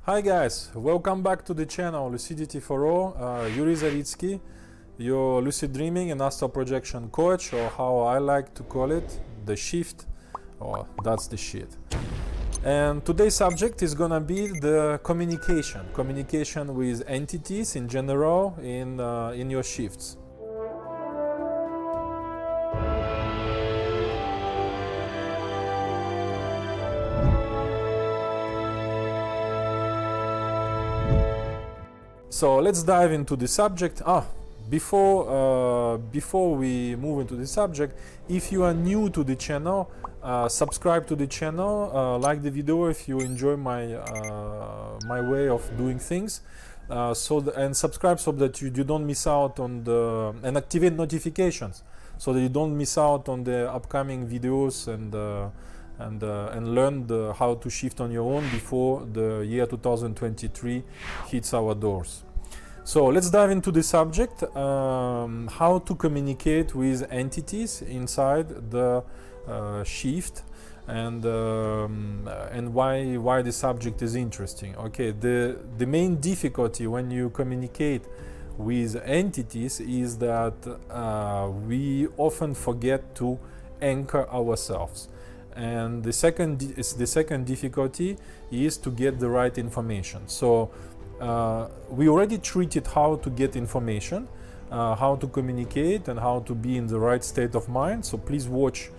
Hi guys, welcome back to the channel Lucidity for All. Yuri Zavitsky, your lucid dreaming and astral projection coach, or how I like to call it, the shift, or that's the shit. And today's subject is gonna be the communication with entities in general in your shifts. So let's dive into the subject. Before we move into the subject, if you are new to the channel, subscribe to the channel, like the video if you enjoy my way of doing things, and subscribe so that you don't miss out on and activate notifications so that you don't miss out on the upcoming videos and learn how to shift on your own before the year 2023 hits our doors. So let's dive into the subject, how to communicate with entities inside the shift, and why the subject is interesting. Okay, the main difficulty when you communicate with entities is that we often forget to anchor ourselves. And the second difficulty is to get the right information. So we already treated how to get information, how to communicate, and how to be in the right state of mind. So please watch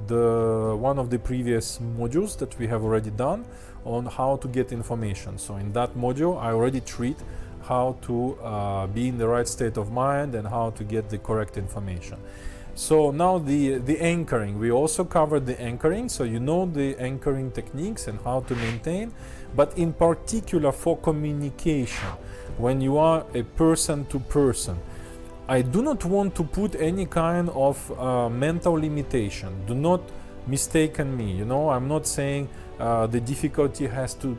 one of the previous modules that we have already done on how to get information. So in that module, I already treat how to be in the right state of mind and how to get the correct information. So now the anchoring, we also covered the anchoring, so you know the anchoring techniques and how to maintain, but in particular for communication, when you are a person to person, I do not want to put any kind of mental limitation. Do not mistaken me, you know, I'm not saying the difficulty has to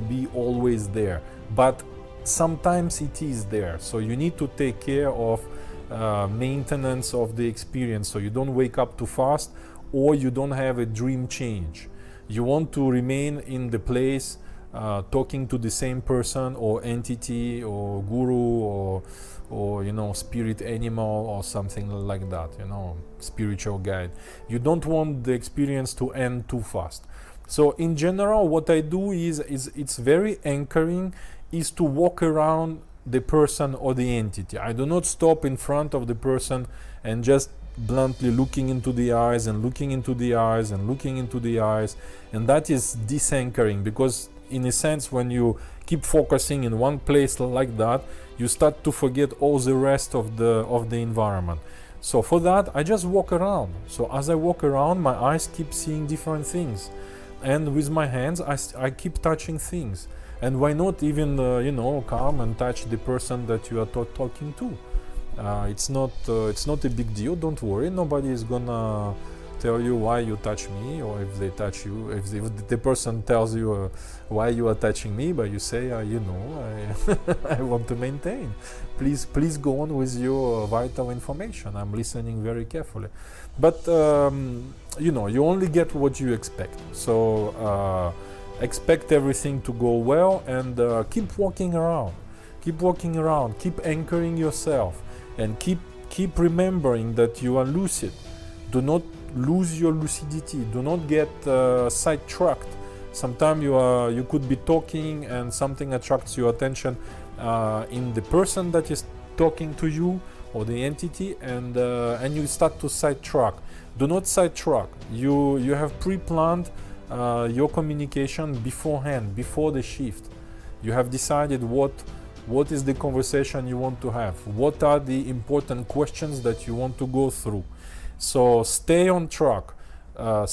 be always there, but sometimes it is there, so you need to take care of maintenance of the experience, so you don't wake up too fast or you don't have a dream change. You want to remain in the place, talking to the same person or entity or guru or you know, spirit animal or something like that, you know, spiritual guide. You don't want the experience to end too fast. So in general, what I do is it's very anchoring, is to walk around the person or the entity. I do not stop in front of the person and just bluntly looking into the eyes and looking into the eyes and looking into the eyes, and that is disanchoring, because in a sense when you keep focusing in one place like that, you start to forget all the rest of the environment. So for that, I just walk around. So as I walk around, my eyes keep seeing different things, and with my hands I keep touching things. And why not even you know, come and touch the person that you are talking to? It's not a big deal. Don't worry. Nobody is gonna tell you why you touch me, or if they touch you. If the person tells you why you are touching me, but you say, you know, I want to maintain. Please go on with your vital information. I'm listening very carefully. But you know, you only get what you expect. So. Expect everything to go well, and keep walking around, keep anchoring yourself, and keep remembering that you are lucid. Do not lose your lucidity. Do not get sidetracked. Sometimes you could be talking and something attracts your attention in the person that is talking to you or the entity, and you start to sidetrack. Do not sidetrack. You have pre-planned your communication beforehand, before the shift. You have decided what is the conversation you want to have, what are the important questions that you want to go through. So stay on track and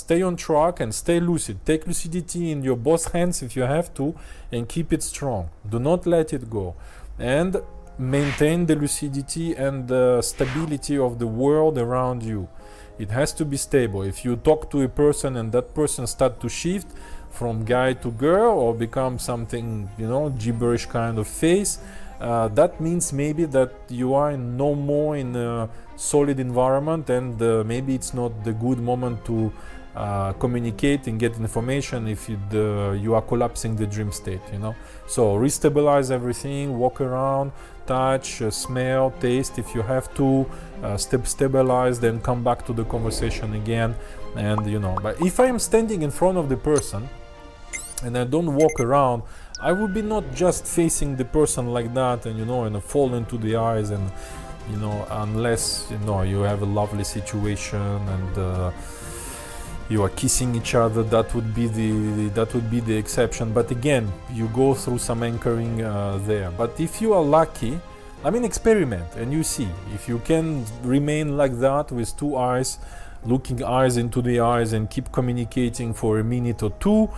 stay lucid. Take lucidity in your both hands if you have to, and keep it strong. Do not let it go, and maintain the lucidity and the stability of the world around you. It has to be stable. If you talk to a person and that person start to shift from guy to girl or become something, you know, gibberish kind of face, that means maybe that you are no more in a solid environment, and maybe it's not the good moment to communicate and get information if you are collapsing the dream state, you know. So restabilize everything, walk around, touch, smell, taste if you have to, stabilize, then come back to the conversation again. And you know, but if I am standing in front of the person and I don't walk around, I will be not just facing the person like that and, you know, and fall into the eyes, and you know, unless, you know, you have a lovely situation and you are kissing each other, that would be the exception. But again, you go through some anchoring there. But if you are lucky, I mean, experiment and you see if you can remain like that with two eyes, looking eyes into the eyes, and keep communicating for a minute or two,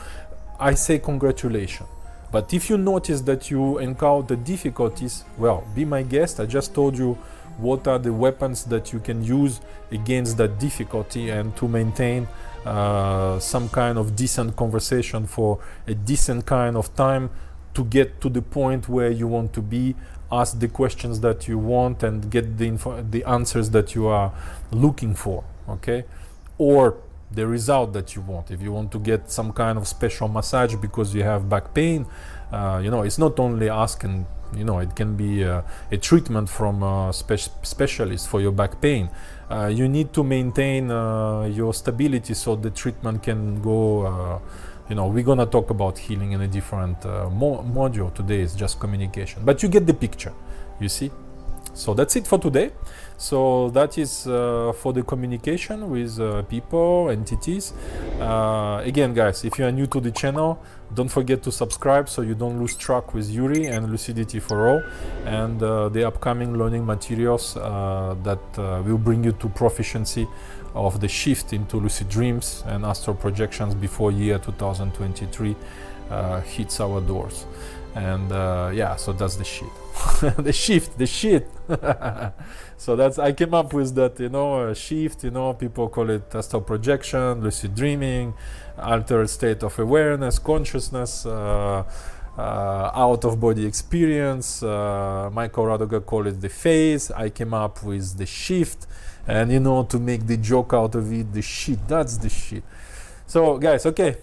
I say congratulations. But if you notice that you encounter difficulties, well, be my guest. I just told you what are the weapons that you can use against that difficulty and to maintain some kind of decent conversation for a decent kind of time to get to the point where you want to be, ask the questions that you want, and get the answers that you are looking for, okay? Or the result that you want. If you want to get some kind of special massage because you have back pain, you know, it's not only asking, you know, it can be a treatment from a specialist for your back pain. You need to maintain your stability so the treatment can go, you know, we're gonna talk about healing in a different module. Today is just communication, but you get the picture, you see. So that's it for today. So that is for the communication with people, entities. Again, guys, if you are new to the channel, don't forget to subscribe so you don't lose track with Yuri and Lucidity for All, and the upcoming learning materials that will bring you to proficiency of the shift into lucid dreams and astral projections before year 2023 hits our doors. And yeah, so that's the shit. The shit. So that's, I came up with that, you know, shift, you know, people call it astral projection, lucid dreaming, altered state of awareness, consciousness, out of body experience. Michael Radoga called it the phase. I came up with the shift, and you know, to make the joke out of it, the shit, that's the shit. So guys, okay,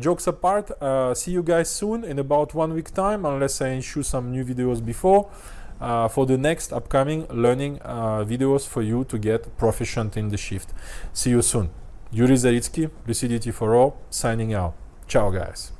jokes apart, see you guys soon in about 1 week time, unless I issue some new videos before, for the next upcoming learning videos for you to get proficient in the shift. See you soon. Yuri Zaritsky, Lucidity for All, signing out. Ciao guys.